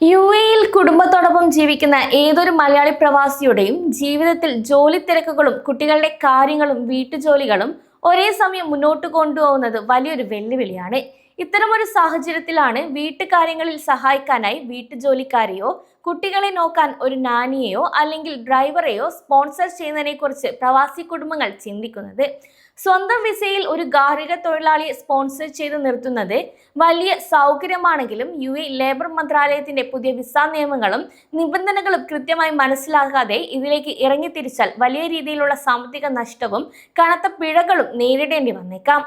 യുഎഇയിൽ കുടുംബത്തോടൊപ്പം ജീവിക്കുന്ന ഏതൊരു മലയാളി പ്രവാസിയുടെയും ജീവിതത്തിൽ ജോലി തിരക്കുകളും കുട്ടികളുടെ കാര്യങ്ങളും വീട്ടുജോലികളും ഒരേ സമയം മുന്നോട്ട് കൊണ്ടുപോകുന്നത് വലിയൊരു വെല്ലുവിളിയാണ്. ഇത്തരമൊരു സാഹചര്യത്തിലാണ് വീട്ടുകാര്യങ്ങളിൽ സഹായിക്കാനായി വീട്ടുജോലിക്കാരെയോ കുട്ടികളെ നോക്കാൻ ഒരു നാനിയെയോ അല്ലെങ്കിൽ ഡ്രൈവറെയോ സ്പോൺസർ ചെയ്യുന്നതിനെ കുറിച്ച് പ്രവാസി കുടുംബങ്ങൾ ചിന്തിക്കുന്നത്. സ്വന്തം വിസയിൽ ഒരു ഗാർഹിക തൊഴിലാളിയെ സ്പോൺസർ ചെയ്ത് നിർത്തുന്നത് വലിയ സൗകര്യമാണെങ്കിലും യുഎഇ ലേബർ മന്ത്രാലയത്തിന്റെ പുതിയ വിസ നിയമങ്ങളും നിബന്ധനകളും കൃത്യമായി മനസ്സിലാക്കാതെ ഇതിലേക്ക് ഇറങ്ങിത്തിരിച്ചാൽ വലിയ രീതിയിലുള്ള സാമ്പത്തിക നഷ്ടവും കനത്ത പിഴകളും നേരിടേണ്ടി വന്നേക്കാം.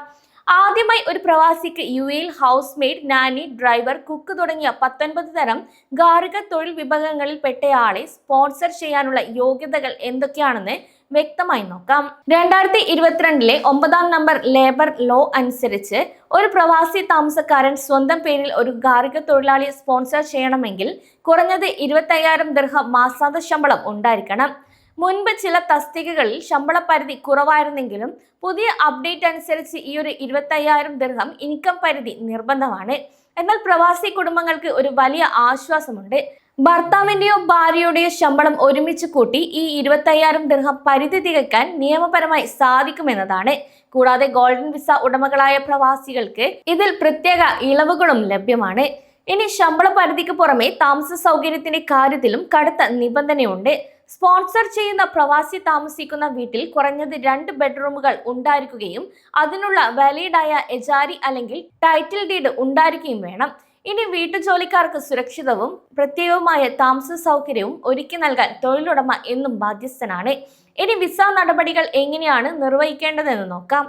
ആദ്യമായി ഒരു പ്രവാസിക്ക് യുഎഇയിൽ house maid, nanny, driver, cook തുടങ്ങിയ 19 തരം ഗാർഹിക തൊഴിൽ വിഭാഗങ്ങളിൽ പെട്ടയാളെ സ്പോൺസർ ചെയ്യാനുള്ള യോഗ്യതകൾ എന്തൊക്കെയാണെന്ന് വ്യക്തമായി നോക്കാം. 2022 9 നമ്പർ ലേബർ ലോ അനുസരിച്ച് ഒരു പ്രവാസി താമസക്കാരൻ സ്വന്തം പേരിൽ ഒരു ഗാർഹിക തൊഴിലാളിയെ സ്പോൺസർ ചെയ്യണമെങ്കിൽ കുറഞ്ഞത് 25,000 ദിർഹം മാസാന്ത ശമ്പളം ഉണ്ടായിരിക്കണം. മുൻപ് ചില തസ്തികകളിൽ ശമ്പള പരിധി കുറവായിരുന്നെങ്കിലും പുതിയ അപ്ഡേറ്റ് അനുസരിച്ച് ഈ ഒരു 25,000 ദിർഹം ഇൻകം പരിധി നിർബന്ധമാണ്. എന്നാൽ പ്രവാസി കുടുംബങ്ങൾക്ക് ഒരു വലിയ ആശ്വാസമുണ്ട്. ഭർത്താവിന്റെയോ ഭാര്യയുടെയോ ശമ്പളം ഒരുമിച്ച് കൂട്ടി ഈ 25,000 ദിർഹം പരിധി തികയ്ക്കാൻ നിയമപരമായി സാധിക്കുമെന്നതാണ്. കൂടാതെ ഗോൾഡൻ വിസ ഉടമകളായ പ്രവാസികൾക്ക് ഇതിൽ പ്രത്യേക ഇളവുകളും ലഭ്യമാണ്. ഇനി ശമ്പള പരിധിക്ക് പുറമെ താമസ സൗകര്യത്തിന്റെ കാര്യത്തിലും കടുത്ത നിബന്ധനയുണ്ട്. സ്പോൺസർ ചെയ്യുന്ന പ്രവാസി താമസിക്കുന്ന വീട്ടിൽ കുറഞ്ഞത് 2 ബെഡ്റൂമുകൾ ഉണ്ടായിരിക്കുകയും അതിനുള്ള വാലിഡായ എജാരി അല്ലെങ്കിൽ ടൈറ്റിൽ ഡീഡ് ഉണ്ടായിരിക്കുകയും വേണം. ഇനി വീട്ടുജോലിക്കാർക്ക് സുരക്ഷിതവും പ്രത്യേകവുമായ താമസ സൗകര്യവും ഒരുക്കി നൽകാൻ തൊഴിലുടമ എന്നും ബാധ്യസ്ഥനാണ്. ഇനി വിസ നടപടികൾ എങ്ങനെയാണ് നിർവഹിക്കേണ്ടതെന്ന് നോക്കാം.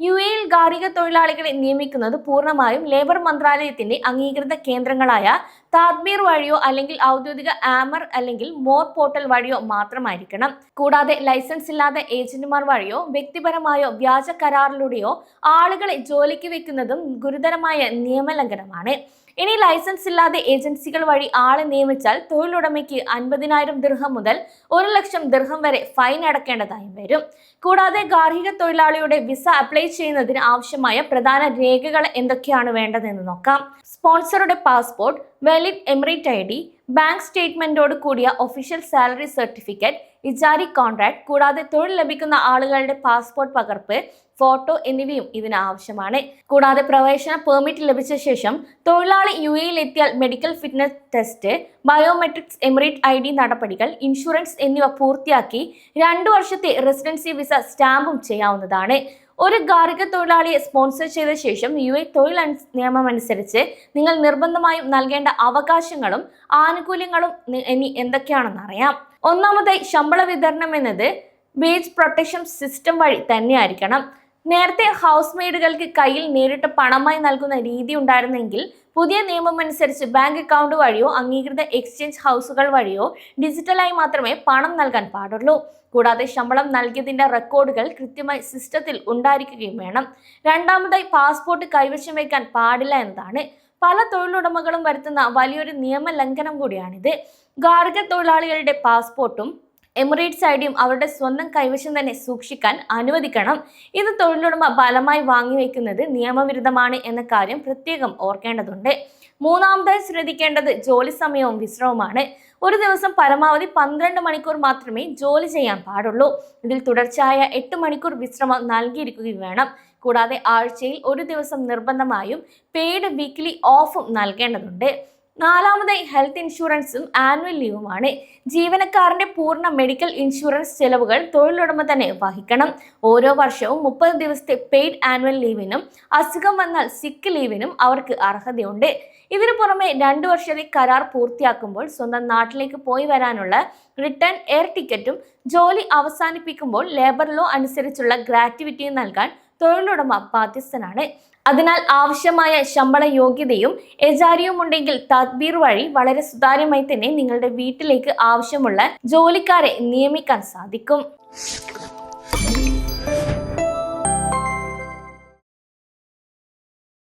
യുഎഇയിൽ ഗാർഹിക തൊഴിലാളികളെ നിയമിക്കുന്നത് പൂർണ്ണമായും ലേബർ മന്ത്രാലയത്തിന്റെ അംഗീകൃത കേന്ദ്രങ്ങളായ താദ്ബീർ വഴിയോ അല്ലെങ്കിൽ ഔദ്യോഗിക ആമർ അല്ലെങ്കിൽ മോർ പോർട്ടൽ വഴിയോ മാത്രമായിരിക്കണം. കൂടാതെ ലൈസൻസ് ഇല്ലാത്ത ഏജന്റുമാർ വഴിയോ വ്യക്തിപരമായോ വ്യാജ കരാറിലൂടെയോ ആളുകളെ ജോലിക്ക് വെക്കുന്നതും ഗുരുതരമായ നിയമലംഘനമാണ്. ഇനി ലൈസൻസ് ഇല്ലാതെ ഏജൻസികൾ വഴി ആളെ നിയമിച്ചാൽ തൊഴിലുടമയ്ക്ക് 50,000 ദിർഹം മുതൽ 1,00,000 ദിർഹം വരെ ഫൈൻ അടക്കേണ്ടതായും വരും. കൂടാതെ ഗാർഹിക തൊഴിലാളിയുടെ വിസ അപ്ലൈ ചെയ്യുന്നതിന് ആവശ്യമായ പ്രധാന രേഖകൾ എന്തൊക്കെയാണ് വേണ്ടതെന്ന് നോക്കാം. സ്പോൺസറുടെ passport, valid emirate ID, bank സ്റ്റേറ്റ്മെന്റോട് കൂടിയ ഒഫീഷ്യൽ സാലറി സർട്ടിഫിക്കറ്റ്, ഇജാരി കോൺട്രാക്ട്, കൂടാതെ തൊഴിൽ ലഭിക്കുന്ന ആളുകളുടെ പാസ്പോർട്ട് പകർപ്പ്, ഫോട്ടോ എന്നിവയും ഇതിന് ആവശ്യമാണ്. കൂടാതെ പ്രവേശന പെർമിറ്റ് ലഭിച്ച ശേഷം തൊഴിലാളി യുഎഇയിൽ എത്തിയാൽ medical fitness test, biometrics, emirate ID നടപടികൾ, ഇൻഷുറൻസ് എന്നിവ പൂർത്തിയാക്കി 2 വർഷത്തെ റെസിഡൻസി വിസ സ്റ്റാമ്പും ചെയ്യാവുന്നതാണ്. ഒരു ഗാർഹിക തൊഴിലാളിയെ സ്പോൺസർ ചെയ്ത ശേഷം യുഎഇ തൊഴിൽ നിയമം അനുസരിച്ച് നിങ്ങൾ നിർബന്ധമായും നൽകേണ്ട അവകാശങ്ങളും ആനുകൂല്യങ്ങളും ഇനി എന്തൊക്കെയാണെന്ന് അറിയാം. ഒന്നാമതായി ശമ്പള വിതരണം എന്നത് വേജ് പ്രൊട്ടക്ഷൻ സിസ്റ്റം വഴി തന്നെയായിരിക്കണം. നേരത്തെ ഹൗസ് മെയ്ഡുകൾക്ക് കയ്യിൽ നേരിട്ട് പണമായി നൽകുന്ന രീതി ഉണ്ടായിരുന്നെങ്കിൽ പുതിയ നിയമം അനുസരിച്ച് ബാങ്ക് അക്കൗണ്ട് വഴിയോ അംഗീകൃത എക്സ്ചേഞ്ച് ഹൗസുകൾ വഴിയോ ഡിജിറ്റലായി മാത്രമേ പണം നൽകാൻ പാടുള്ളൂ. കൂടാതെ ശമ്പളം നൽകിയതിന്റെ റെക്കോർഡുകൾ കൃത്യമായി സിസ്റ്റത്തിൽ ഉണ്ടായിരിക്കുകയും വേണം. രണ്ടാമതായി പാസ്പോർട്ട് കൈവശം വയ്ക്കാൻ പാടില്ല എന്നതാണ് പല തൊഴിലുടമകളും വരുത്തുന്ന വലിയൊരു നിയമലംഘനം കൂടിയാണിത്. ഗാർഹിക തൊഴിലാളികളുടെ പാസ്പോർട്ടും എമിറേറ്റ്സ് IDയും അവരുടെ സ്വന്തം കൈവശം തന്നെ സൂക്ഷിക്കാൻ അനുവദിക്കണം. ഇത് തൊഴിലുടമ ബലമായി വാങ്ങിവെക്കുന്നത് നിയമവിരുദ്ധമാണ് എന്ന കാര്യം പ്രത്യേകം ഓർക്കേണ്ടതുണ്ട്. മൂന്നാമതായി ശ്രദ്ധിക്കേണ്ടത് ജോലി സമയവും വിശ്രമവുമാണ്. ഒരു ദിവസം പരമാവധി 12 മണിക്കൂർ മാത്രമേ ജോലി ചെയ്യാൻ പാടുള്ളൂ. ഇതിൽ തുടർച്ചയായ 8 മണിക്കൂർ വിശ്രമം നൽകിയിരിക്കുകയും വേണം. കൂടാതെ ആഴ്ചയിൽ ഒരു ദിവസം നിർബന്ധമായും പെയ്ഡ് വീക്ക്ലി ഓഫും നൽകേണ്ടതുണ്ട്. നാലാമതായി ഹെൽത്ത് ഇൻഷുറൻസും ആനുവൽ ലീവുമാണ്. ജീവനക്കാരന്റെ പൂർണ്ണ മെഡിക്കൽ ഇൻഷുറൻസ് ചെലവുകൾ തൊഴിലുടമ തന്നെ വഹിക്കണം. ഓരോ വർഷവും 30 ദിവസത്തെ പെയ്ഡ് ആനുവൽ ലീവിനും അസുഖം വന്നാൽ സിക്ക് ലീവിനും അവർക്ക് അർഹതയുണ്ട്. ഇതിനു പുറമെ 2 വർഷത്തെ കരാർ പൂർത്തിയാക്കുമ്പോൾ സ്വന്തം നാട്ടിലേക്ക് പോയി വരാനുള്ള റിട്ടേൺ എയർ ടിക്കറ്റും ജോലി അവസാനിപ്പിക്കുമ്പോൾ ലേബർ ലോ അനുസരിച്ചുള്ള ഗ്രാറ്റുവിറ്റിയും നൽകാൻ തൊഴിലുടമ ബാധ്യസ്ഥനാണ്. അതിനാൽ ആവശ്യമായ ശമ്പള യോഗ്യതയും എജാരിയും ഉണ്ടെങ്കിൽ തദ്ബീർ വഴി വളരെ സുതാര്യമായി തന്നെ നിങ്ങളുടെ വീട്ടിലേക്ക് ആവശ്യമുള്ള ജോലിക്കാരെ നിയമിക്കാൻ സാധിക്കും.